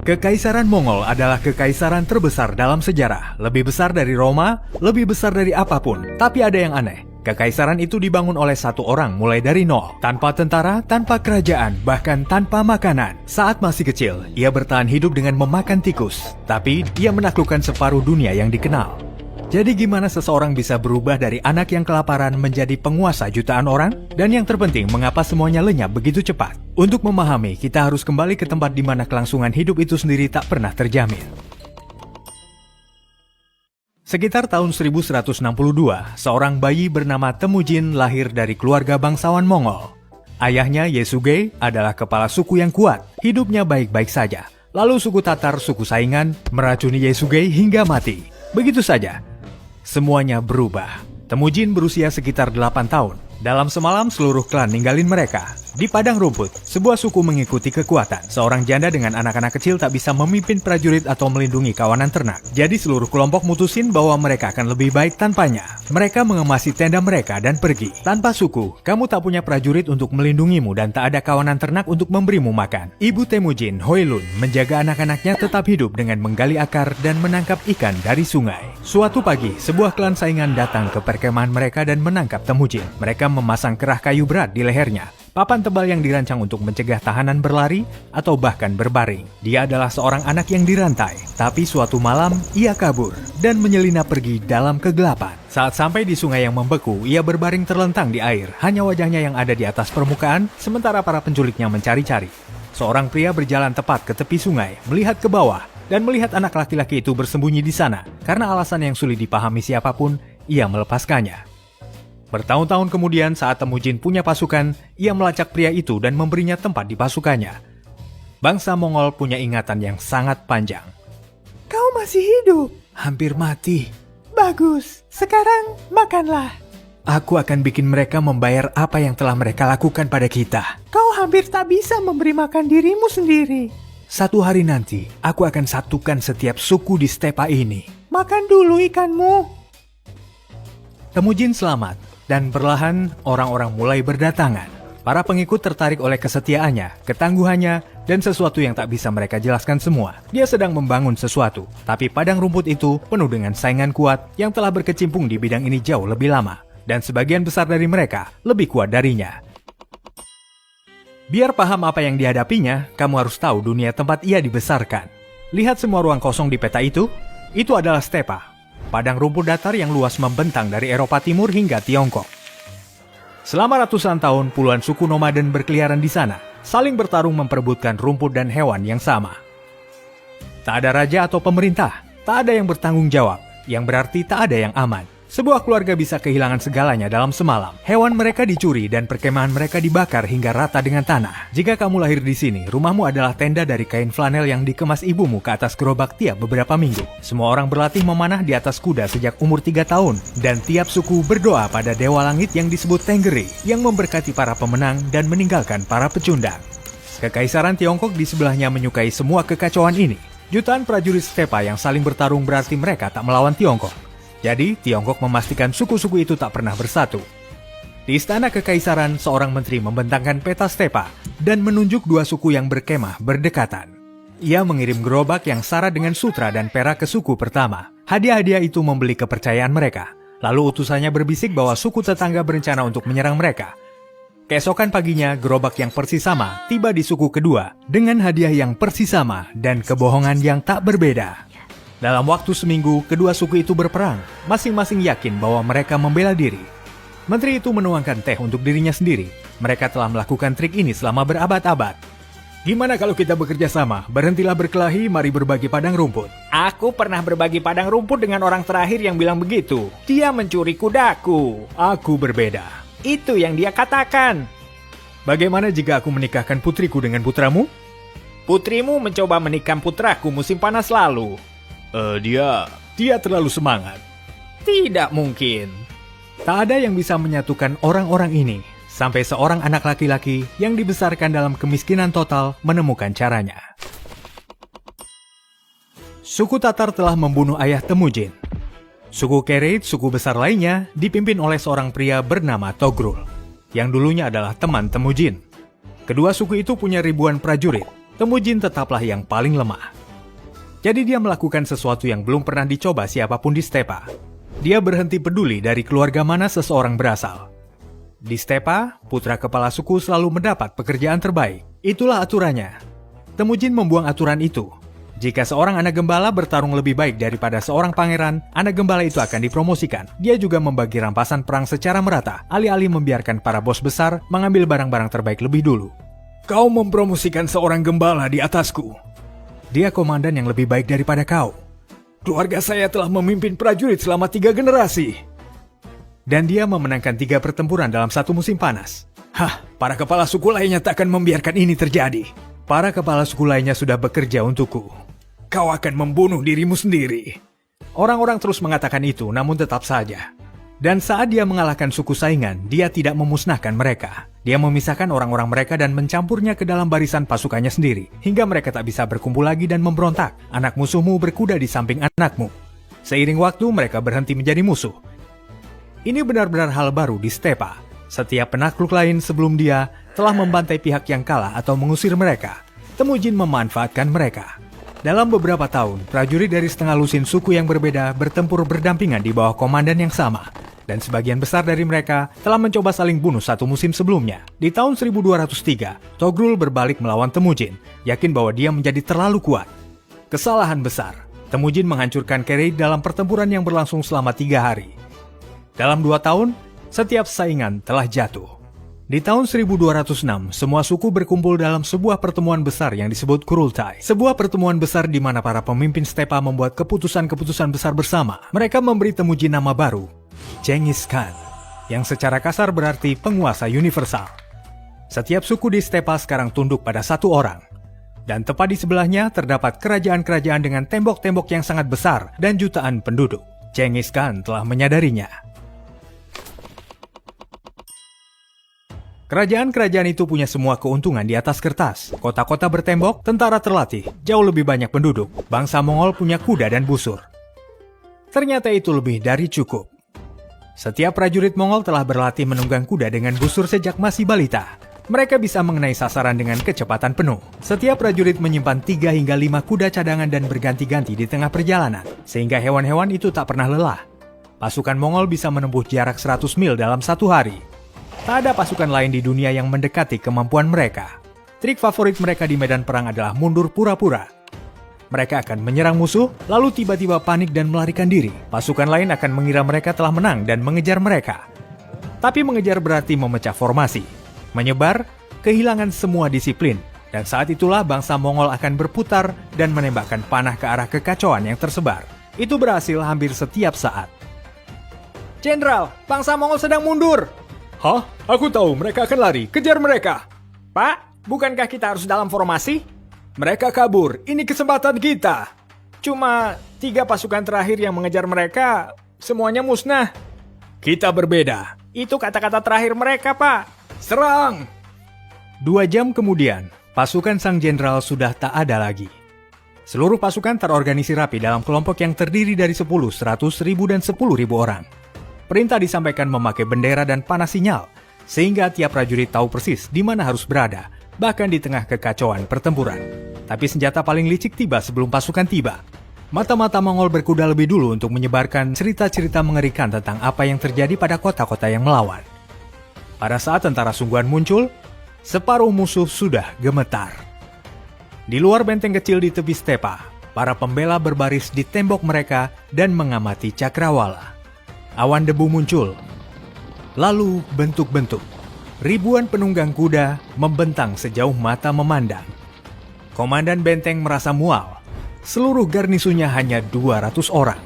Kekaisaran Mongol adalah kekaisaran terbesar dalam sejarah. Lebih besar dari Roma, lebih besar dari apapun. Tapi ada yang aneh. Kekaisaran itu dibangun oleh satu orang mulai dari nol. Tanpa tentara, tanpa kerajaan, bahkan tanpa makanan. Saat masih kecil, ia bertahan hidup dengan memakan tikus. Tapi, ia menaklukkan separuh dunia yang dikenal. Jadi gimana seseorang bisa berubah dari anak yang kelaparan menjadi penguasa jutaan orang? Dan yang terpenting, mengapa semuanya lenyap begitu cepat? Untuk memahami, kita harus kembali ke tempat di mana kelangsungan hidup itu sendiri tak pernah terjamin. Sekitar tahun 1162, seorang bayi bernama Temujin lahir dari keluarga bangsawan Mongol. Ayahnya, Yesugei, adalah kepala suku yang kuat. Hidupnya baik-baik saja. Lalu suku Tatar, suku saingan, meracuni Yesugei hingga mati. Begitu saja. Semuanya berubah. Temujin berusia sekitar 8 tahun. Dalam semalam seluruh klan ninggalin mereka. Di padang rumput, sebuah suku mengikuti kekuatan. Seorang janda dengan anak-anak kecil tak bisa memimpin prajurit atau melindungi kawanan ternak. Jadi seluruh kelompok mutusin bahwa mereka akan lebih baik tanpanya. Mereka mengemasi tenda mereka dan pergi. Tanpa suku, kamu tak punya prajurit untuk melindungimu dan tak ada kawanan ternak untuk memberimu makan. Ibu Temujin, Hoilun, menjaga anak-anaknya tetap hidup dengan menggali akar dan menangkap ikan dari sungai. Suatu pagi, sebuah klan saingan datang ke perkemahan mereka dan menangkap Temujin. Mereka memasang kerah kayu berat di lehernya. Papan tebal yang dirancang untuk mencegah tahanan berlari atau bahkan berbaring. Dia adalah seorang anak yang dirantai, tapi suatu malam ia kabur dan menyelinap pergi dalam kegelapan. Saat sampai di sungai yang membeku, ia berbaring terlentang di air. Hanya wajahnya yang ada di atas permukaan, sementara para penculiknya mencari-cari. Seorang pria berjalan tepat ke tepi sungai, melihat ke bawah, dan melihat anak laki-laki itu bersembunyi di sana. Karena alasan yang sulit dipahami siapapun, ia melepaskannya. Bertahun-tahun kemudian saat Temujin punya pasukan, ia melacak pria itu dan memberinya tempat di pasukannya. Bangsa Mongol punya ingatan yang sangat panjang. Kau masih hidup? Hampir mati. Bagus, sekarang makanlah. Aku akan bikin mereka membayar apa yang telah mereka lakukan pada kita. Kau hampir tak bisa memberi makan dirimu sendiri. Satu hari nanti, aku akan satukan setiap suku di stepa ini. Makan dulu ikanmu. Temujin selamat. Dan perlahan orang-orang mulai berdatangan. Para pengikut tertarik oleh kesetiaannya, ketangguhannya, dan sesuatu yang tak bisa mereka jelaskan semua. Dia sedang membangun sesuatu, tapi padang rumput itu penuh dengan saingan kuat yang telah berkecimpung di bidang ini jauh lebih lama. Dan sebagian besar dari mereka lebih kuat darinya. Biar paham apa yang dihadapinya, kamu harus tahu dunia tempat ia dibesarkan. Lihat semua ruang kosong di peta itu adalah stepa. Padang rumput datar yang luas membentang dari Eropa Timur hingga Tiongkok. Selama ratusan tahun, puluhan suku nomaden berkeliaran di sana, saling bertarung memperebutkan rumput dan hewan yang sama. Tak ada raja atau pemerintah, tak ada yang bertanggung jawab, yang berarti tak ada yang aman. Sebuah keluarga bisa kehilangan segalanya dalam semalam. Hewan mereka dicuri dan perkemahan mereka dibakar hingga rata dengan tanah. Jika kamu lahir di sini, rumahmu adalah tenda dari kain flanel yang dikemas ibumu ke atas gerobak tiap beberapa minggu. Semua orang berlatih memanah di atas kuda sejak umur 3 tahun. Dan tiap suku berdoa pada Dewa Langit yang disebut Tenggeri, yang memberkati para pemenang dan meninggalkan para pecundang. Kekaisaran Tiongkok di sebelahnya menyukai semua kekacauan ini. Jutaan prajurit stepa yang saling bertarung berarti mereka tak melawan Tiongkok. Jadi, Tiongkok memastikan suku-suku itu tak pernah bersatu. Di istana kekaisaran, seorang menteri membentangkan peta stepa dan menunjuk dua suku yang berkemah berdekatan. Ia mengirim gerobak yang syarat dengan sutra dan perak ke suku pertama. Hadiah-hadiah itu membeli kepercayaan mereka. Lalu utusannya berbisik bahwa suku tetangga berencana untuk menyerang mereka. Keesokan paginya, gerobak yang persis sama tiba di suku kedua dengan hadiah yang persis sama dan kebohongan yang tak berbeda. Dalam waktu seminggu, kedua suku itu berperang. Masing-masing yakin bahwa mereka membela diri. Menteri itu menuangkan teh untuk dirinya sendiri. Mereka telah melakukan trik ini selama berabad-abad. Gimana kalau kita bekerja sama? Berhentilah berkelahi, mari berbagi padang rumput. Aku pernah berbagi padang rumput dengan orang terakhir yang bilang begitu. Dia mencuri kudaku. Aku berbeda. Itu yang dia katakan. Bagaimana jika aku menikahkan putriku dengan putramu? Putrimu mencoba menikam putraku musim panas lalu. Dia terlalu semangat. Tidak mungkin. Tak ada yang bisa menyatukan orang-orang ini, sampai seorang anak laki-laki yang dibesarkan dalam kemiskinan total menemukan caranya. Suku Tatar telah membunuh ayah Temujin. Suku Kerait, suku besar lainnya, dipimpin oleh seorang pria bernama Togrul, yang dulunya adalah teman Temujin. Kedua suku itu punya ribuan prajurit. Temujin tetaplah yang paling lemah. Jadi dia melakukan sesuatu yang belum pernah dicoba siapapun di Stepa. Dia berhenti peduli dari keluarga mana seseorang berasal. Di Stepa, putra kepala suku selalu mendapat pekerjaan terbaik. Itulah aturannya. Temujin membuang aturan itu. Jika seorang anak gembala bertarung lebih baik daripada seorang pangeran, anak gembala itu akan dipromosikan. Dia juga membagi rampasan perang secara merata, alih-alih membiarkan para bos besar mengambil barang-barang terbaik lebih dulu. Kau mempromosikan seorang gembala di atasku. Dia komandan yang lebih baik daripada kau. Keluarga saya telah memimpin prajurit selama 3 generasi. Dan dia memenangkan 3 pertempuran dalam satu musim panas. Para kepala suku lainnya tak akan membiarkan ini terjadi. Para kepala suku lainnya sudah bekerja untukku. Kau akan membunuh dirimu sendiri. Orang-orang terus mengatakan itu, namun tetap saja. Dan saat dia mengalahkan suku saingan, dia tidak memusnahkan mereka. Dia memisahkan orang-orang mereka dan mencampurnya ke dalam barisan pasukannya sendiri, hingga mereka tak bisa berkumpul lagi dan memberontak. Anak musuhmu berkuda di samping anakmu. Seiring waktu, mereka berhenti menjadi musuh. Ini benar-benar hal baru di Stepa. Setiap penakluk lain sebelum dia telah membantai pihak yang kalah atau mengusir mereka. Temujin memanfaatkan mereka. Dalam beberapa tahun, prajurit dari setengah lusin suku yang berbeda bertempur berdampingan di bawah komandan yang sama. Dan sebagian besar dari mereka telah mencoba saling bunuh satu musim sebelumnya. Di tahun 1203, Togrul berbalik melawan Temujin, yakin bahwa dia menjadi terlalu kuat. Kesalahan besar. Temujin menghancurkan Kereid dalam pertempuran yang berlangsung selama 3 hari. Dalam 2 tahun, setiap saingan telah jatuh. Di tahun 1206, semua suku berkumpul dalam sebuah pertemuan besar yang disebut Kurultai. Sebuah pertemuan besar di mana para pemimpin Stepa membuat keputusan-keputusan besar bersama. Mereka memberi Temujin nama baru, Genghis Khan, yang secara kasar berarti penguasa universal. Setiap suku di Stepa sekarang tunduk pada satu orang. Dan tepat di sebelahnya terdapat kerajaan-kerajaan dengan tembok-tembok yang sangat besar dan jutaan penduduk. Genghis Khan telah menyadarinya. Kerajaan-kerajaan itu punya semua keuntungan di atas kertas. Kota-kota bertembok, tentara terlatih, jauh lebih banyak penduduk. Bangsa Mongol punya kuda dan busur. Ternyata itu lebih dari cukup. Setiap prajurit Mongol telah berlatih menunggang kuda dengan busur sejak masih balita. Mereka bisa mengenai sasaran dengan kecepatan penuh. Setiap prajurit menyimpan 3 hingga 5 kuda cadangan dan berganti-ganti di tengah perjalanan, sehingga hewan-hewan itu tak pernah lelah. Pasukan Mongol bisa menempuh jarak 100 mil dalam 1 hari. Tak ada pasukan lain di dunia yang mendekati kemampuan mereka. Trik favorit mereka di medan perang adalah mundur pura-pura. Mereka akan menyerang musuh, lalu tiba-tiba panik dan melarikan diri. Pasukan lain akan mengira mereka telah menang dan mengejar mereka. Tapi mengejar berarti memecah formasi. Menyebar, kehilangan semua disiplin. Dan saat itulah bangsa Mongol akan berputar dan menembakkan panah ke arah kekacauan yang tersebar. Itu berhasil hampir setiap saat. Jenderal, bangsa Mongol sedang mundur. Hah? Aku tahu mereka akan lari. Kejar mereka. Pak, bukankah kita harus dalam formasi? Mereka kabur. Ini kesempatan kita. Cuma 3 pasukan terakhir yang mengejar mereka, semuanya musnah. Kita berbeda. Itu kata-kata terakhir mereka, Pak. Serang! 2 jam kemudian, pasukan sang jenderal sudah tak ada lagi. Seluruh pasukan terorganisir rapi dalam kelompok yang terdiri dari 10, 100 ribu, dan 10 ribu orang. Perintah disampaikan memakai bendera dan panah sinyal, sehingga tiap prajurit tahu persis di mana harus berada, bahkan di tengah kekacauan pertempuran. Tapi senjata paling licik tiba sebelum pasukan tiba. Mata-mata Mongol berkuda lebih dulu untuk menyebarkan cerita-cerita mengerikan tentang apa yang terjadi pada kota-kota yang melawan. Pada saat tentara sungguhan muncul, separuh musuh sudah gemetar. Di luar benteng kecil di tepi Stepa, para pembela berbaris di tembok mereka dan mengamati cakrawala. Awan debu muncul, lalu bentuk-bentuk. Ribuan penunggang kuda membentang sejauh mata memandang. Komandan benteng merasa mual. Seluruh garnisunnya hanya 200 orang.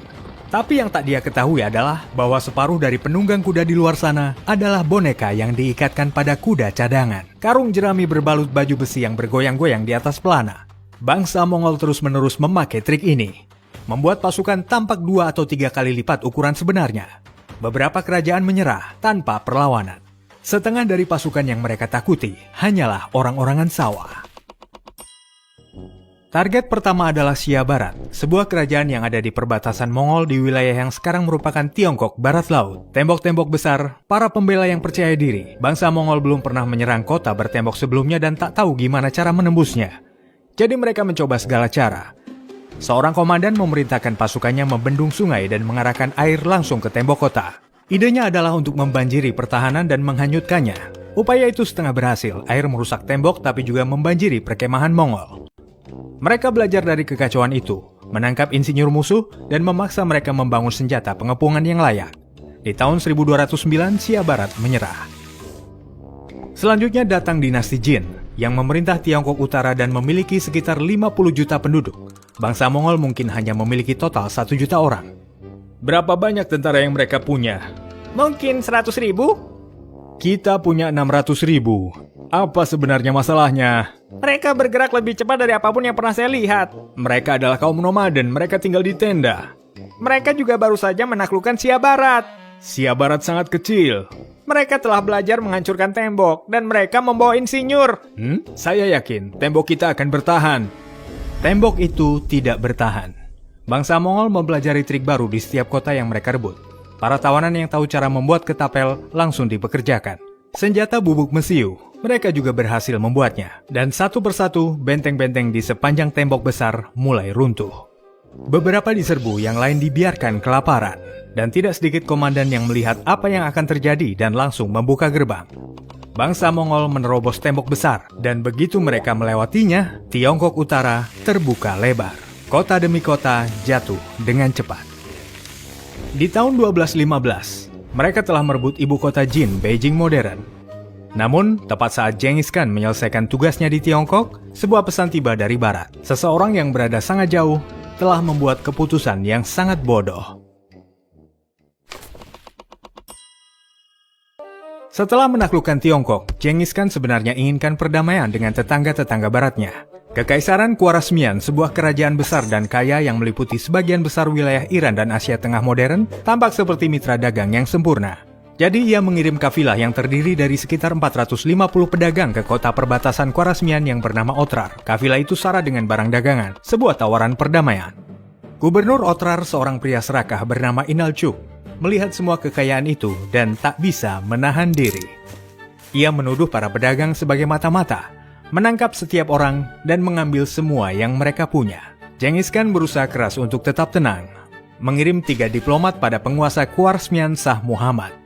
Tapi yang tak dia ketahui adalah bahwa separuh dari penunggang kuda di luar sana adalah boneka yang diikatkan pada kuda cadangan. Karung jerami berbalut baju besi yang bergoyang-goyang di atas pelana. Bangsa Mongol terus-menerus memakai trik ini. Membuat pasukan tampak 2 atau 3 kali lipat ukuran sebenarnya. Beberapa kerajaan menyerah tanpa perlawanan. Setengah dari pasukan yang mereka takuti hanyalah orang-orangan sawah. Target pertama adalah Xia Barat, sebuah kerajaan yang ada di perbatasan Mongol di wilayah yang sekarang merupakan Tiongkok Barat Laut. Tembok-tembok besar, para pembela yang percaya diri. Bangsa Mongol belum pernah menyerang kota bertembok sebelumnya dan tak tahu gimana cara menembusnya. Jadi mereka mencoba segala cara. Seorang komandan memerintahkan pasukannya membendung sungai dan mengarahkan air langsung ke tembok kota. Idenya adalah untuk membanjiri pertahanan dan menghanyutkannya. Upaya itu setengah berhasil, air merusak tembok tapi juga membanjiri perkemahan Mongol. Mereka belajar dari kekacauan itu, menangkap insinyur musuh, dan memaksa mereka membangun senjata pengepungan yang layak. Di tahun 1209, Xia Barat menyerah. Selanjutnya datang dinasti Jin, yang memerintah Tiongkok Utara dan memiliki sekitar 50 juta penduduk. Bangsa Mongol mungkin hanya memiliki total 1 juta orang. Berapa banyak tentara yang mereka punya? Mungkin 100.000? Kita punya 600.000. Apa sebenarnya masalahnya? Mereka bergerak lebih cepat dari apapun yang pernah saya lihat. Mereka adalah kaum nomaden, mereka tinggal di tenda. Mereka juga baru saja menaklukkan Xia Barat. Xia Barat sangat kecil. Mereka telah belajar menghancurkan tembok, dan mereka membawa insinyur. Saya yakin tembok kita akan bertahan. Tembok itu tidak bertahan. Bangsa Mongol mempelajari trik baru di setiap kota yang mereka rebut. Para tawanan yang tahu cara membuat ketapel langsung dipekerjakan. Senjata bubuk mesiu, mereka juga berhasil membuatnya. Dan satu persatu, benteng-benteng di sepanjang tembok besar mulai runtuh. Beberapa diserbu, yang lain dibiarkan kelaparan. Dan tidak sedikit komandan yang melihat apa yang akan terjadi dan langsung membuka gerbang. Bangsa Mongol menerobos tembok besar, dan begitu mereka melewatinya, Tiongkok Utara terbuka lebar. Kota demi kota jatuh dengan cepat. Di tahun 1215, mereka telah merebut ibu kota Jin, Beijing modern. Namun, tepat saat Genghis Khan menyelesaikan tugasnya di Tiongkok, sebuah pesan tiba dari barat. Seseorang yang berada sangat jauh telah membuat keputusan yang sangat bodoh. Setelah menaklukkan Tiongkok, Genghis Khan sebenarnya inginkan perdamaian dengan tetangga-tetangga baratnya. Kekaisaran Khwarezmian, sebuah kerajaan besar dan kaya yang meliputi sebagian besar wilayah Iran dan Asia Tengah modern, tampak seperti mitra dagang yang sempurna. Jadi ia mengirim kafilah yang terdiri dari sekitar 450 pedagang ke kota perbatasan Khwarezmian yang bernama Otrar. Kafilah itu syarat dengan barang dagangan, sebuah tawaran perdamaian. Gubernur Otrar, seorang pria serakah bernama Inalchuk, melihat semua kekayaan itu dan tak bisa menahan diri. Ia menuduh para pedagang sebagai mata-mata, menangkap setiap orang, dan mengambil semua yang mereka punya. Genghis Khan berusaha keras untuk tetap tenang, mengirim 3 diplomat pada penguasa Khwarezmian Shah Muhammad.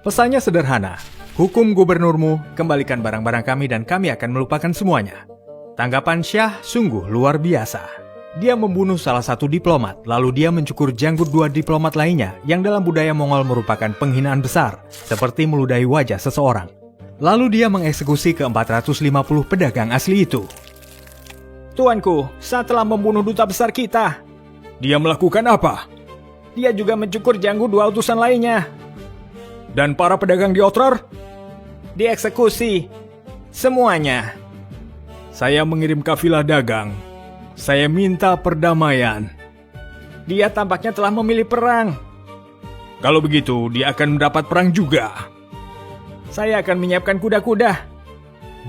Pesannya sederhana, hukum gubernurmu, kembalikan barang-barang kami dan kami akan melupakan semuanya. Tanggapan Syah sungguh luar biasa. Dia membunuh salah satu diplomat, lalu dia mencukur janggut 2 diplomat lainnya yang dalam budaya Mongol merupakan penghinaan besar, seperti meludahi wajah seseorang. Lalu dia mengeksekusi ke-450 pedagang asli itu. Tuanku, saat telah membunuh duta besar kita. Dia melakukan apa? Dia juga mencukur janggut 2 utusan lainnya. Dan para pedagang di Otrar? Dieksekusi. Semuanya. Saya mengirim kafilah dagang. Saya minta perdamaian. Dia tampaknya telah memilih perang. Kalau begitu, dia akan mendapat perang juga. Saya akan menyiapkan kuda-kuda.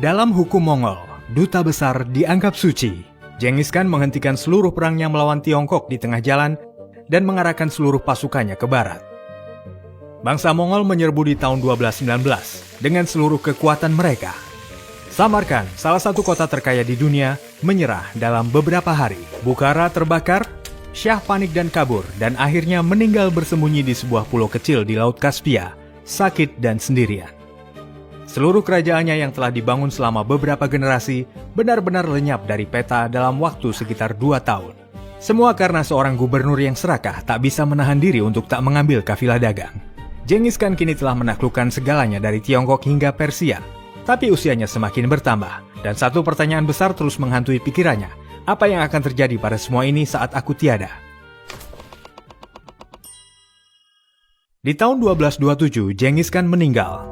Dalam hukum Mongol, duta besar dianggap suci. Genghis Khan menghentikan seluruh perangnya melawan Tiongkok di tengah jalan dan mengarahkan seluruh pasukannya ke barat. Bangsa Mongol menyerbu di tahun 1219 dengan seluruh kekuatan mereka. Samarkand, salah satu kota terkaya di dunia, menyerah dalam beberapa hari. Bukhara terbakar, Syah panik dan kabur, dan akhirnya meninggal bersembunyi di sebuah pulau kecil di Laut Kaspia, sakit dan sendirian. Seluruh kerajaannya yang telah dibangun selama beberapa generasi benar-benar lenyap dari peta dalam waktu sekitar 2 tahun. Semua karena seorang gubernur yang serakah tak bisa menahan diri untuk tak mengambil kafilah dagang. Genghis Khan kini telah menaklukkan segalanya dari Tiongkok hingga Persia. Tapi usianya semakin bertambah, dan satu pertanyaan besar terus menghantui pikirannya. Apa yang akan terjadi pada semua ini saat aku tiada? Di tahun 1227, Genghis Khan meninggal.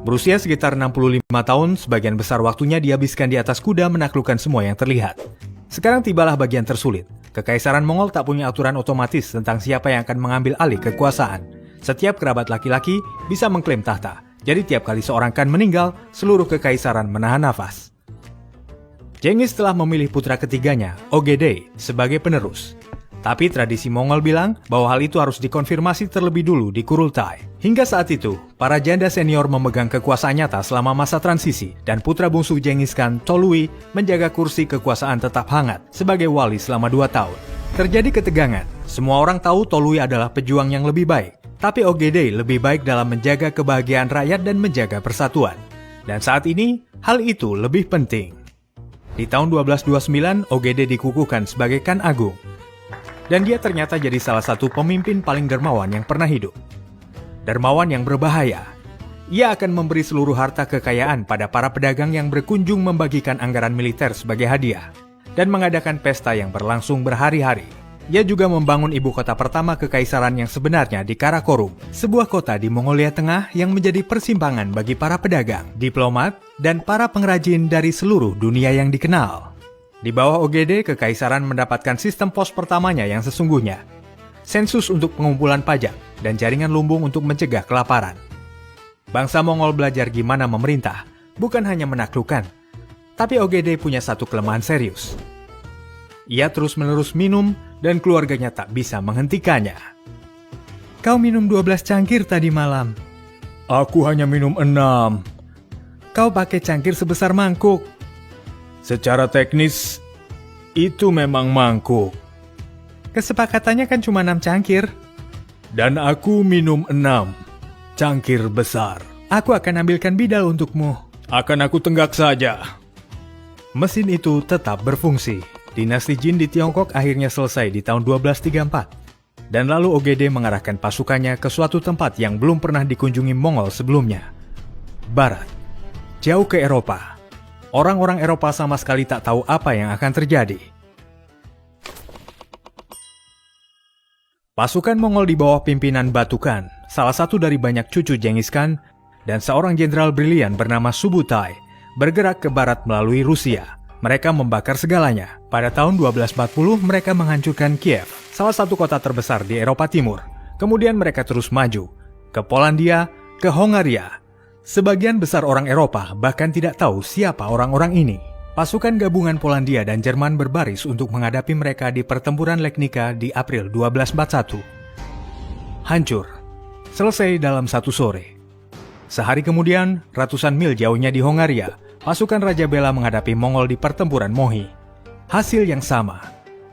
Berusia sekitar 65 tahun, sebagian besar waktunya dihabiskan di atas kuda menaklukkan semua yang terlihat. Sekarang tibalah bagian tersulit. Kekaisaran Mongol tak punya aturan otomatis tentang siapa yang akan mengambil alih kekuasaan. Setiap kerabat laki-laki bisa mengklaim tahta. Jadi tiap kali seorang Khan meninggal, seluruh kekaisaran menahan nafas. Genghis telah memilih putra ketiganya, Ogedei, sebagai penerus. Tapi tradisi Mongol bilang bahwa hal itu harus dikonfirmasi terlebih dulu di Kurultai. Hingga saat itu, para janda senior memegang kekuasaan nyata selama masa transisi dan putra bungsu Genghis Khan, Tolui, menjaga kursi kekuasaan tetap hangat sebagai wali selama 2 tahun. Terjadi ketegangan. Semua orang tahu Tolui adalah pejuang yang lebih baik. Tapi OGD lebih baik dalam menjaga kebahagiaan rakyat dan menjaga persatuan. Dan saat ini, hal itu lebih penting. Di tahun 1229, OGD dikukuhkan sebagai Khan Agung. Dan dia ternyata jadi salah satu pemimpin paling dermawan yang pernah hidup. Dermawan yang berbahaya. Ia akan memberi seluruh harta kekayaan pada para pedagang yang berkunjung membagikan anggaran militer sebagai hadiah. Dan mengadakan pesta yang berlangsung berhari-hari. Ia juga membangun ibu kota pertama kekaisaran yang sebenarnya di Karakorum, sebuah kota di Mongolia Tengah yang menjadi persimpangan bagi para pedagang, diplomat, dan para pengrajin dari seluruh dunia yang dikenal. Di bawah OGD, kekaisaran mendapatkan sistem pos pertamanya yang sesungguhnya, sensus untuk pengumpulan pajak, dan jaringan lumbung untuk mencegah kelaparan. Bangsa Mongol belajar gimana memerintah, bukan hanya menaklukkan, tapi OGD punya satu kelemahan serius. Ia terus-menerus minum, dan keluarganya tak bisa menghentikannya. Kau minum 12 cangkir tadi malam. Aku hanya minum 6. Kau pakai cangkir sebesar mangkuk. Secara teknis, itu memang mangkuk. Kesepakatannya kan cuma 6 cangkir. Dan aku minum 6 cangkir besar. Aku akan ambilkan bidal untukmu. Akan aku tenggak saja. Mesin itu tetap berfungsi. Dinasti Jin di Tiongkok akhirnya selesai di tahun 1234. Dan lalu OGD mengarahkan pasukannya ke suatu tempat yang belum pernah dikunjungi Mongol sebelumnya. Barat. Jauh ke Eropa. Orang-orang Eropa sama sekali tak tahu apa yang akan terjadi. Pasukan Mongol di bawah pimpinan Batu Khan, salah satu dari banyak cucu Genghis Khan, dan seorang jenderal brilian bernama Subutai, bergerak ke barat melalui Rusia. Mereka membakar segalanya. Pada tahun 1240, mereka menghancurkan Kiev, salah satu kota terbesar di Eropa Timur. Kemudian mereka terus maju ke Polandia, ke Hongaria. Sebagian besar orang Eropa bahkan tidak tahu siapa orang-orang ini. Pasukan gabungan Polandia dan Jerman berbaris untuk menghadapi mereka di pertempuran Legnica di April 1241. Hancur. Selesai dalam satu sore. Sehari kemudian, ratusan mil jauhnya di Hongaria, pasukan Raja Bela menghadapi Mongol di pertempuran Mohi. Hasil yang sama.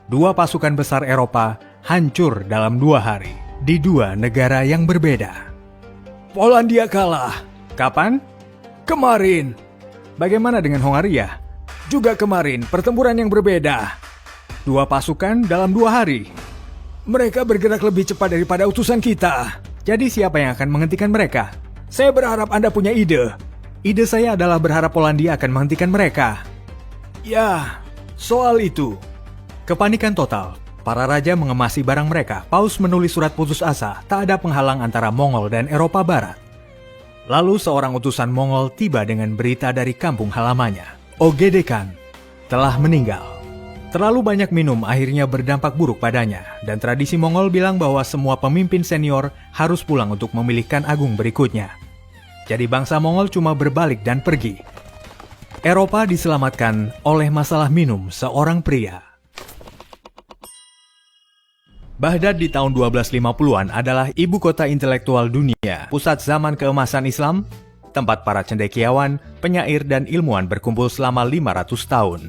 2 pasukan besar Eropa hancur dalam 2 hari. Di 2 negara yang berbeda. Polandia kalah. Kapan? Kemarin. Bagaimana dengan Hongaria? Juga kemarin, pertempuran yang berbeda. 2 pasukan dalam 2 hari. Mereka bergerak lebih cepat daripada utusan kita. Jadi siapa yang akan menghentikan mereka? Saya berharap Anda punya ide. Ide saya adalah berharap Polandia akan menghentikan mereka. Ya, soal itu. Kepanikan total. Para raja mengemasi barang mereka. Paus menulis surat putus asa. Tak ada penghalang antara Mongol dan Eropa Barat. Lalu seorang utusan Mongol tiba dengan berita dari kampung halamannya. OGD Khan telah meninggal. Terlalu banyak minum akhirnya berdampak buruk padanya. Dan tradisi Mongol bilang bahwa semua pemimpin senior harus pulang untuk memilih Khan Agung berikutnya. Jadi bangsa Mongol cuma berbalik dan pergi. Eropa diselamatkan oleh masalah minum seorang pria. Baghdad di tahun 1250-an adalah ibu kota intelektual dunia, pusat zaman keemasan Islam, tempat para cendekiawan, penyair, dan ilmuwan berkumpul selama 500 tahun.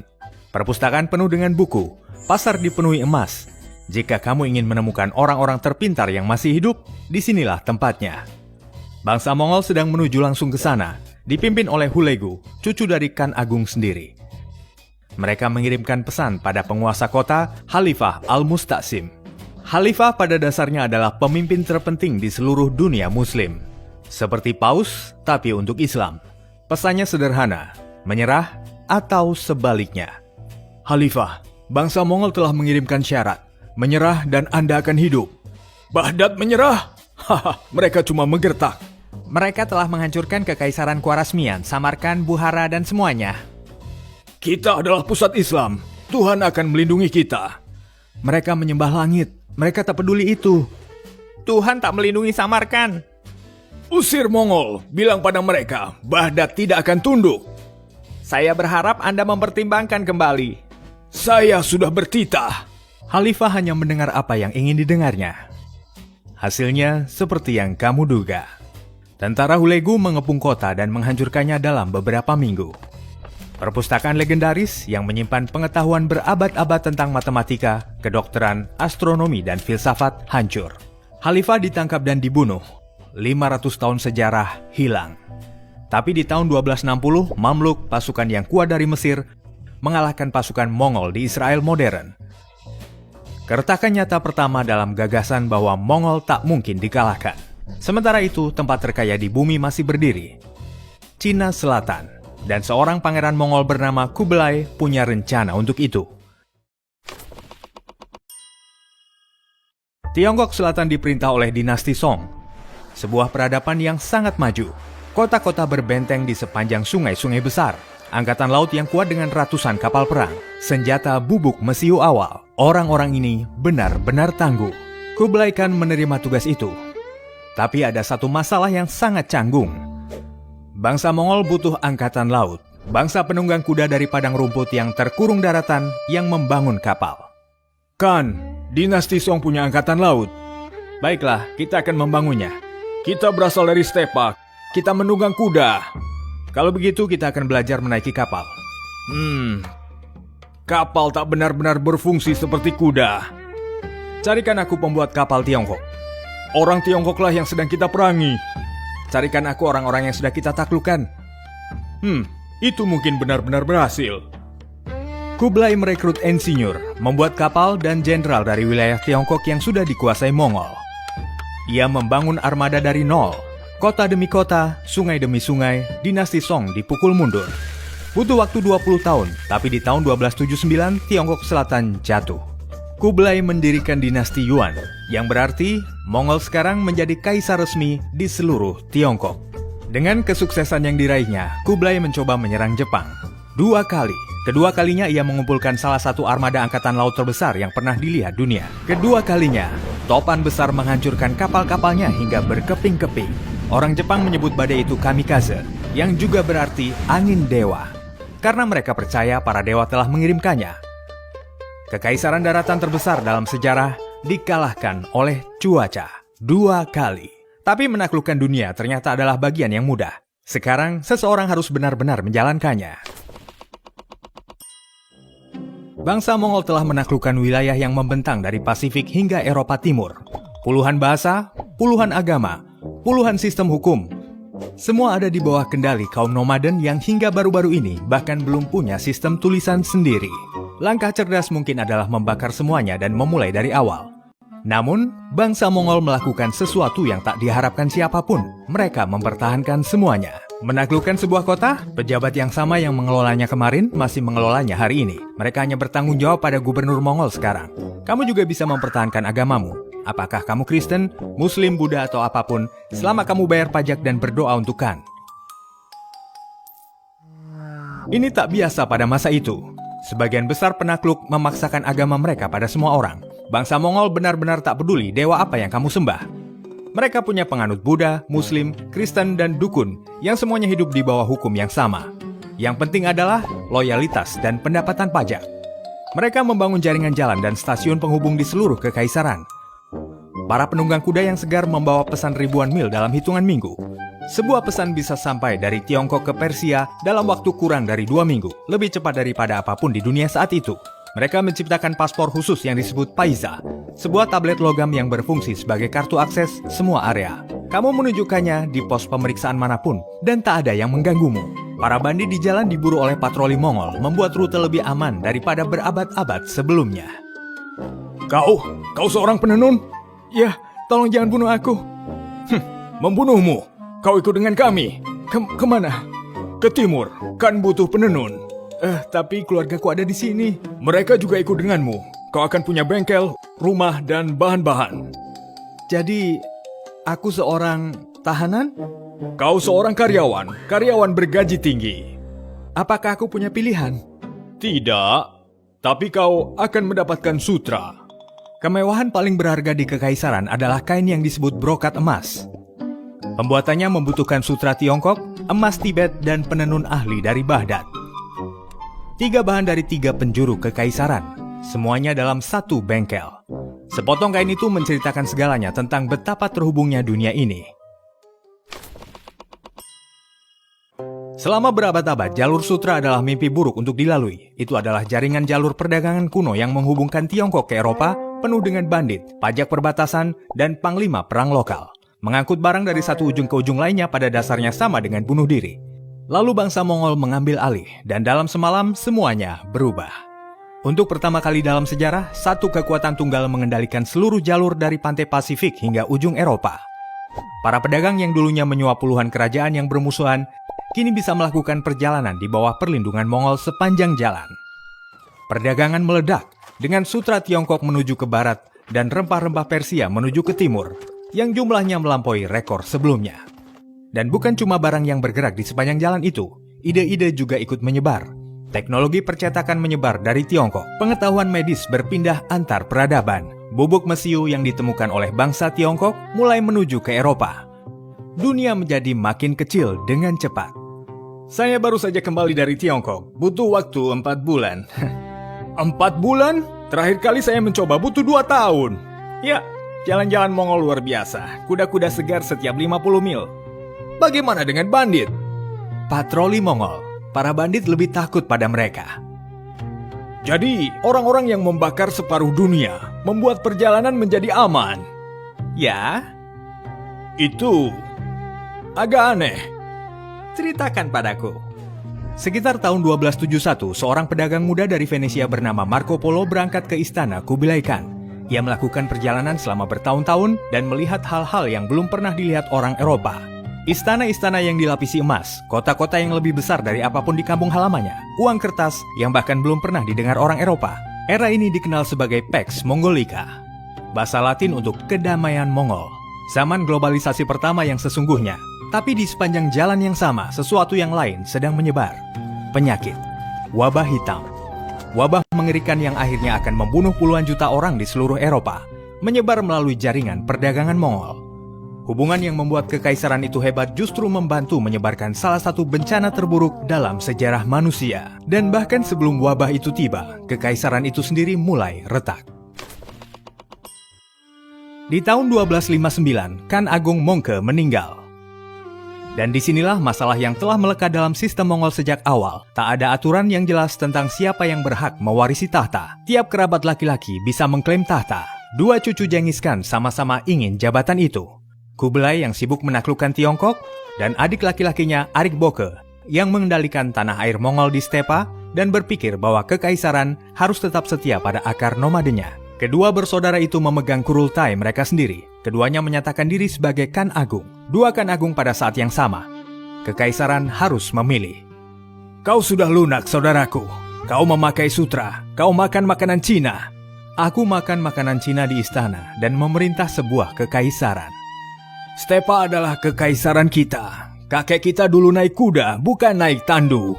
Perpustakaan penuh dengan buku, pasar dipenuhi emas. Jika kamu ingin menemukan orang-orang terpintar yang masih hidup, disinilah tempatnya. Bangsa Mongol sedang menuju langsung ke sana, dipimpin oleh Hulegu, cucu dari Khan Agung sendiri. Mereka mengirimkan pesan pada penguasa kota, Khalifah Al-Musta'sim. Khalifah pada dasarnya adalah pemimpin terpenting di seluruh dunia Muslim. Seperti Paus, tapi untuk Islam. Pesannya sederhana, menyerah atau sebaliknya. Khalifah, bangsa Mongol telah mengirimkan syarat, menyerah dan Anda akan hidup. Baghdad menyerah? Haha, mereka cuma menggertak. Mereka telah menghancurkan kekaisaran Khwarasmian, Samarkand, Bukhara, dan semuanya. Kita adalah pusat Islam. Tuhan akan melindungi kita. Mereka menyembah langit. Mereka tak peduli itu. Tuhan tak melindungi Samarkand. Usir Mongol. Bilang pada mereka, Baghdad tidak akan tunduk. Saya berharap Anda mempertimbangkan kembali. Saya sudah bertitah. Khalifah hanya mendengar apa yang ingin didengarnya. Hasilnya seperti yang kamu duga. Tentara Hulegu mengepung kota dan menghancurkannya dalam beberapa minggu. Perpustakaan legendaris yang menyimpan pengetahuan berabad-abad tentang matematika, kedokteran, astronomi, dan filsafat hancur. Khalifah ditangkap dan dibunuh. 500 tahun sejarah hilang. Tapi di tahun 1260, Mamluk, pasukan yang kuat dari Mesir, mengalahkan pasukan Mongol di Israel modern. Keretakan nyata pertama dalam gagasan bahwa Mongol tak mungkin dikalahkan. Sementara itu, tempat terkaya di bumi masih berdiri. Cina Selatan. Dan seorang pangeran Mongol bernama Kublai punya rencana untuk itu. Tiongkok Selatan diperintah oleh dinasti Song, sebuah peradaban yang sangat maju. Kota-kota berbenteng di sepanjang sungai-sungai besar, angkatan laut yang kuat dengan ratusan kapal perang, senjata bubuk mesiu awal. Orang-orang ini benar-benar tangguh. Kublai Khan menerima tugas itu. Tapi ada satu masalah yang sangat canggung. Bangsa Mongol butuh angkatan laut, bangsa penunggang kuda dari padang rumput yang terkurung daratan yang membangun kapal. Kan, dinasti Song punya angkatan laut. Baiklah, kita akan membangunnya. Kita berasal dari stepa, kita menunggang kuda. Kalau begitu kita akan belajar menaiki kapal. Kapal tak benar-benar berfungsi seperti kuda. Carikan aku pembuat kapal Tiongkok. Orang Tiongkoklah yang sedang kita perangi. Carikan aku orang-orang yang sudah kita taklukkan. Itu mungkin benar-benar berhasil. Kublai merekrut insinyur, membuat kapal dan jenderal dari wilayah Tiongkok yang sudah dikuasai Mongol. Ia membangun armada dari nol. Kota demi kota, sungai demi sungai, dinasti Song dipukul mundur. Butuh waktu 20 tahun, tapi di tahun 1279 Tiongkok Selatan jatuh. Kublai mendirikan dinasti Yuan, yang berarti Mongol sekarang menjadi kaisar resmi di seluruh Tiongkok. Dengan kesuksesan yang diraihnya, Kublai mencoba menyerang Jepang. 2 kali. Kedua kalinya ia mengumpulkan salah satu armada angkatan laut terbesar yang pernah dilihat dunia. Kedua kalinya, topan besar menghancurkan kapal-kapalnya hingga berkeping-keping. Orang Jepang menyebut badai itu kamikaze, yang juga berarti angin dewa. Karena mereka percaya para dewa telah mengirimkannya. Kekaisaran daratan terbesar dalam sejarah dikalahkan oleh cuaca 2 kali. Tapi menaklukkan dunia ternyata adalah bagian yang mudah. Sekarang seseorang harus benar-benar menjalankannya. Bangsa Mongol telah menaklukkan wilayah yang membentang dari Pasifik hingga Eropa Timur. Puluhan bahasa, puluhan agama, puluhan sistem hukum. Semua ada di bawah kendali kaum nomaden yang hingga baru-baru ini bahkan belum punya sistem tulisan sendiri. Langkah cerdas mungkin adalah membakar semuanya dan memulai dari awal. Namun, bangsa Mongol melakukan sesuatu yang tak diharapkan siapapun. Mereka mempertahankan semuanya. Menaklukkan sebuah kota, pejabat yang sama yang mengelolanya kemarin masih mengelolanya hari ini. Mereka hanya bertanggung jawab pada gubernur Mongol sekarang. Kamu juga bisa mempertahankan agamamu. Apakah kamu Kristen, Muslim, Buddha, atau apapun, selama kamu bayar pajak dan berdoa untuk Khan. Ini tak biasa pada masa itu. Sebagian besar penakluk memaksakan agama mereka pada semua orang. Bangsa Mongol benar-benar tak peduli dewa apa yang kamu sembah. Mereka punya penganut Buddha, Muslim, Kristen, dan dukun yang semuanya hidup di bawah hukum yang sama. Yang penting adalah loyalitas dan pendapatan pajak. Mereka membangun jaringan jalan dan stasiun penghubung di seluruh kekaisaran. Para penunggang kuda yang segar membawa pesan ribuan mil dalam hitungan minggu. Sebuah pesan bisa sampai dari Tiongkok ke Persia dalam waktu kurang dari 2 minggu, lebih cepat daripada apapun di dunia saat itu. Mereka menciptakan paspor khusus yang disebut Paiza, sebuah tablet logam yang berfungsi sebagai kartu akses semua area. Kamu menunjukkannya di pos pemeriksaan manapun, dan tak ada yang mengganggumu. Para bandit di jalan diburu oleh patroli Mongol, membuat rute lebih aman daripada berabad-abad sebelumnya. Kau seorang penenun? Ya, tolong jangan bunuh aku. Membunuhmu? Kau ikut dengan kami. Kemana? Ke timur. Kan butuh penenun. Tapi keluargaku ada di sini. Mereka juga ikut denganmu. Kau akan punya bengkel, rumah, dan bahan-bahan. Jadi, aku seorang tahanan? Kau seorang karyawan bergaji tinggi. Apakah aku punya pilihan? Tidak, tapi kau akan mendapatkan sutra. Kemewahan paling berharga di kekaisaran adalah kain yang disebut brokat emas. Pembuatannya membutuhkan sutra Tiongkok, emas Tibet, dan penenun ahli dari Baghdad. 3 bahan dari 3 penjuru kekaisaran. semuanya dalam satu bengkel. Sepotong kain itu menceritakan segalanya tentang betapa terhubungnya dunia ini. Selama berabad-abad, jalur sutra adalah mimpi buruk untuk dilalui. Itu adalah jaringan jalur perdagangan kuno yang menghubungkan Tiongkok ke Eropa, penuh dengan bandit, pajak perbatasan, dan panglima perang lokal. Mengangkut barang dari satu ujung ke ujung lainnya pada dasarnya sama dengan bunuh diri. Lalu bangsa Mongol mengambil alih, dan dalam semalam semuanya berubah. Untuk pertama kali dalam sejarah, satu kekuatan tunggal mengendalikan seluruh jalur dari pantai Pasifik hingga ujung Eropa. Para pedagang yang dulunya menyuap puluhan kerajaan yang bermusuhan, kini bisa melakukan perjalanan di bawah perlindungan Mongol sepanjang jalan. Perdagangan meledak, dengan sutra Tiongkok menuju ke barat dan rempah-rempah Persia menuju ke timur, yang jumlahnya melampaui rekor sebelumnya. Dan bukan cuma barang yang bergerak di sepanjang jalan itu, ide-ide juga ikut menyebar. Teknologi percetakan menyebar dari Tiongkok, pengetahuan medis berpindah antar peradaban, bubuk mesiu yang ditemukan oleh bangsa Tiongkok mulai menuju ke Eropa. Dunia menjadi makin kecil dengan cepat. Saya baru saja kembali dari Tiongkok, butuh waktu 4 bulan. 4 bulan? Terakhir kali saya mencoba butuh 2 tahun. Ya, jalan-jalan Mongol luar biasa, kuda-kuda segar setiap 50 mil. Bagaimana dengan bandit? Patroli Mongol, para bandit lebih takut pada mereka. Jadi, orang-orang yang membakar separuh dunia membuat perjalanan menjadi aman. Ya, itu agak aneh. Ceritakan padaku. Sekitar tahun 1271, seorang pedagang muda dari Venesia bernama Marco Polo berangkat ke istana Kubilai Khan. Ia melakukan perjalanan selama bertahun-tahun dan melihat hal-hal yang belum pernah dilihat orang Eropa. Istana-istana yang dilapisi emas, kota-kota yang lebih besar dari apapun di kampung halamannya, uang kertas yang bahkan belum pernah didengar orang Eropa. Era ini dikenal sebagai Pax Mongolica, bahasa Latin untuk kedamaian Mongol. Zaman globalisasi pertama yang sesungguhnya. Tapi di sepanjang jalan yang sama, sesuatu yang lain sedang menyebar. Penyakit, wabah hitam. Wabah mengerikan yang akhirnya akan membunuh puluhan juta orang di seluruh Eropa, menyebar melalui jaringan perdagangan Mongol. Hubungan yang membuat kekaisaran itu hebat justru membantu menyebarkan salah satu bencana terburuk dalam sejarah manusia. Dan bahkan sebelum wabah itu tiba, kekaisaran itu sendiri mulai retak. Di tahun 1259, Khan Agung Mongke meninggal. Dan disinilah masalah yang telah melekat dalam sistem Mongol sejak awal. Tak ada aturan yang jelas tentang siapa yang berhak mewarisi tahta. Tiap kerabat laki-laki bisa mengklaim tahta. Dua cucu Genghis Khan sama-sama ingin jabatan itu. Kublai yang sibuk menaklukkan Tiongkok, dan adik laki-lakinya Arik Boke yang mengendalikan tanah air Mongol di stepa dan berpikir bahwa kekaisaran harus tetap setia pada akar nomadenya. Kedua bersaudara itu memegang kurultai mereka sendiri. Keduanya menyatakan diri sebagai Khan Agung. Dua Khan Agung pada saat yang sama. Kekaisaran harus memilih. Kau sudah lunak, saudaraku. Kau memakai sutra. Kau makan makanan Cina. Aku makan makanan Cina di istana dan memerintah sebuah kekaisaran. Stepa adalah kekaisaran kita. Kakek kita dulu naik kuda, bukan naik tandu.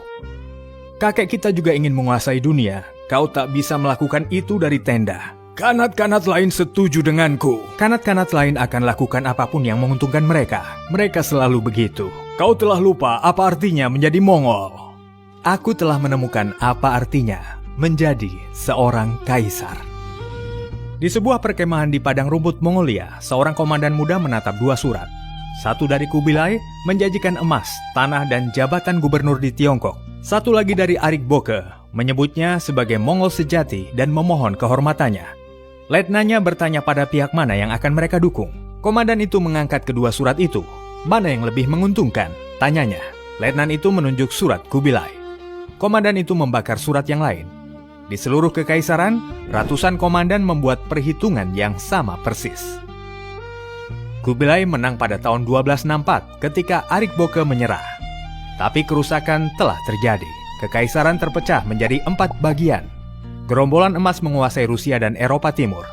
Kakek kita juga ingin menguasai dunia. Kau tak bisa melakukan itu dari tenda. Kanat-kanat lain setuju denganku. Kanat-kanat lain akan lakukan apapun yang menguntungkan mereka. Mereka selalu begitu. Kau telah lupa apa artinya menjadi Mongol. Aku telah menemukan apa artinya menjadi seorang kaisar. Di sebuah perkemahan di padang rumput Mongolia, seorang komandan muda menatap dua surat. Satu dari Kubilai menjanjikan emas, tanah dan jabatan gubernur di Tiongkok. Satu lagi dari Arik Boke menyebutnya sebagai Mongol sejati dan memohon kehormatannya. Letnanya bertanya pada pihak mana yang akan mereka dukung. Komandan itu mengangkat kedua surat itu. Mana yang lebih menguntungkan? Tanyanya. Letnan itu menunjuk surat Kubilai. Komandan itu membakar surat yang lain. Di seluruh kekaisaran, ratusan komandan membuat perhitungan yang sama persis. Kubilai menang pada tahun 1264 ketika Arik Boke menyerah. Tapi kerusakan telah terjadi. Kekaisaran terpecah menjadi 4 bagian. Gerombolan emas menguasai Rusia dan Eropa Timur.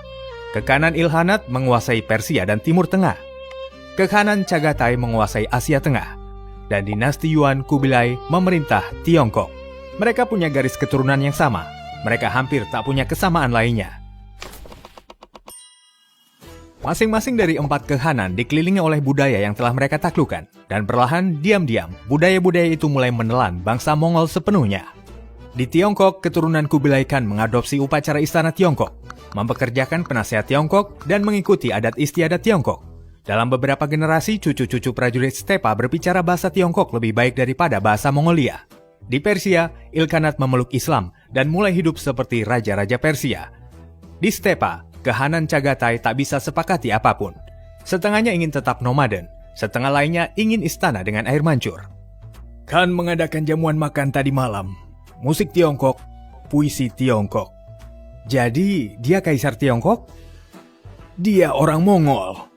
Kekhanan Ilkhanat menguasai Persia dan Timur Tengah. Kekhanan Chagatai menguasai Asia Tengah. Dan dinasti Yuan Kubilai memerintah Tiongkok. Mereka punya garis keturunan yang sama. Mereka hampir tak punya kesamaan lainnya. Masing-masing dari 4 kekhanan dikelilingi oleh budaya yang telah mereka taklukkan. Dan perlahan, diam-diam, budaya-budaya itu mulai menelan bangsa Mongol sepenuhnya. Di Tiongkok, keturunan Kubilai Khan mengadopsi upacara istana Tiongkok, mempekerjakan penasehat Tiongkok, dan mengikuti adat istiadat Tiongkok. Dalam beberapa generasi, cucu-cucu prajurit Stepa berbicara bahasa Tiongkok lebih baik daripada bahasa Mongolia. Di Persia, Ilkhanat memeluk Islam dan mulai hidup seperti raja-raja Persia. Di Stepa, Kehanan Chagatai tak bisa sepakati apapun. Setengahnya ingin tetap nomaden, setengah lainnya ingin istana dengan air mancur. Khan mengadakan jamuan makan tadi malam. Musik Tiongkok, puisi Tiongkok. Jadi, dia kaisar Tiongkok? Dia orang Mongol.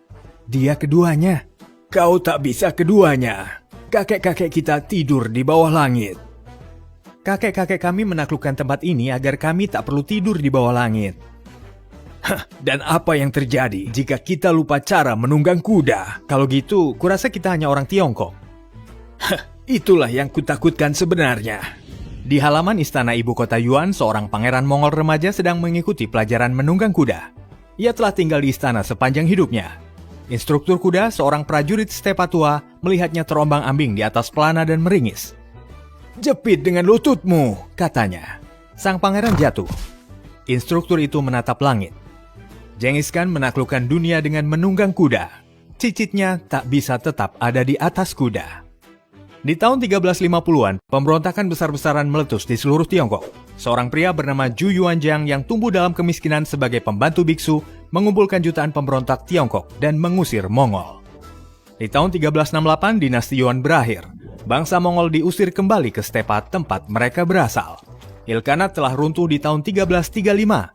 Dia keduanya. Kau tak bisa keduanya. Kakek-kakek kita tidur di bawah langit. Kakek-kakek kami menaklukkan tempat ini agar kami tak perlu tidur di bawah langit. Hah, dan apa yang terjadi jika kita lupa cara menunggang kuda? Kalau gitu, kurasa kita hanya orang Tiongkok. Hah, itulah yang kutakutkan sebenarnya. Di halaman istana ibu kota Yuan, seorang pangeran Mongol remaja sedang mengikuti pelajaran menunggang kuda. Ia telah tinggal di istana sepanjang hidupnya. Instruktur kuda, seorang prajurit Stepa tua, melihatnya terombang-ambing di atas pelana dan meringis. "Jepit dengan lututmu," katanya. Sang pangeran jatuh. Instruktur itu menatap langit. Genghis Khan menaklukkan dunia dengan menunggang kuda. Cicitnya tak bisa tetap ada di atas kuda. Di tahun 1350-an, pemberontakan besar-besaran meletus di seluruh Tiongkok. Seorang pria bernama Zhu Yuanzhang yang tumbuh dalam kemiskinan sebagai pembantu biksu mengumpulkan jutaan pemberontak Tiongkok dan mengusir Mongol. Di tahun 1368, dinasti Yuan berakhir. Bangsa Mongol diusir kembali ke Stepa tempat mereka berasal. Ilkhanat telah runtuh di tahun 1335.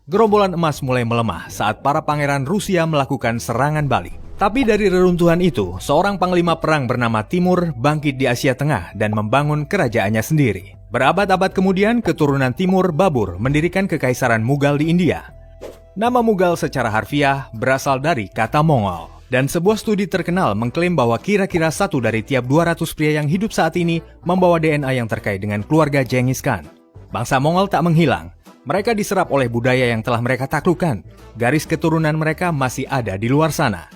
Gerombolan emas mulai melemah saat para pangeran Rusia melakukan serangan balik. Tapi dari reruntuhan itu, seorang panglima perang bernama Timur bangkit di Asia Tengah dan membangun kerajaannya sendiri. Berabad-abad kemudian, keturunan Timur Babur mendirikan kekaisaran Mughal di India. Nama Mughal secara harfiah berasal dari kata Mongol. Dan sebuah studi terkenal mengklaim bahwa kira-kira 1 dari tiap 200 pria yang hidup saat ini membawa DNA yang terkait dengan keluarga Genghis Khan. Bangsa Mongol tak menghilang. Mereka diserap oleh budaya yang telah mereka taklukkan. Garis keturunan mereka masih ada di luar sana.